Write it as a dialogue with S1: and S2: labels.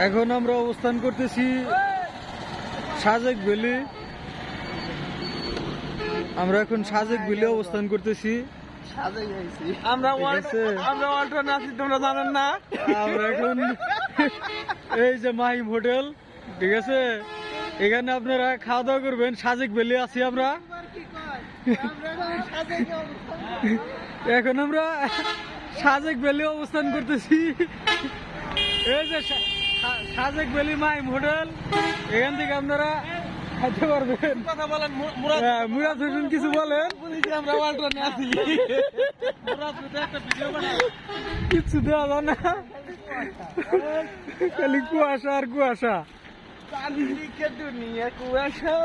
S1: এখন আমরা অবস্থান করতেছি সাজেক ভ্যালি। আমরা এখন সাজেক ভ্যালি অবস্থান করতেছি।
S2: আমরা অল্টারনেট আছি, তোমরা জানেন না।
S1: আমরা এখন এই যে মাহিম হোটেল, ঠিক আছে, এখানে আপনারা খাওয়া দাওয়া করবেন। সাজেক ভ্যালি আছি আমরা। এখন আমরা সাজেক ভ্যালি অবস্থান করতেছি। এই যে সাজেক ভ্যালি মাহিম হোটেল, এখান থেকে আপনারা খাইতে পারবেন।
S2: কথা বলেন
S1: মুরাদ হোসেন, কিছু বলেন।
S2: আমরা অল্টারনেট আছি।
S1: কিচ্ছু দেওয়া যায় না, খালি কুয়াশা আর কুয়াশা।
S2: চারিদিকে দুনিয়া কুয়াশা।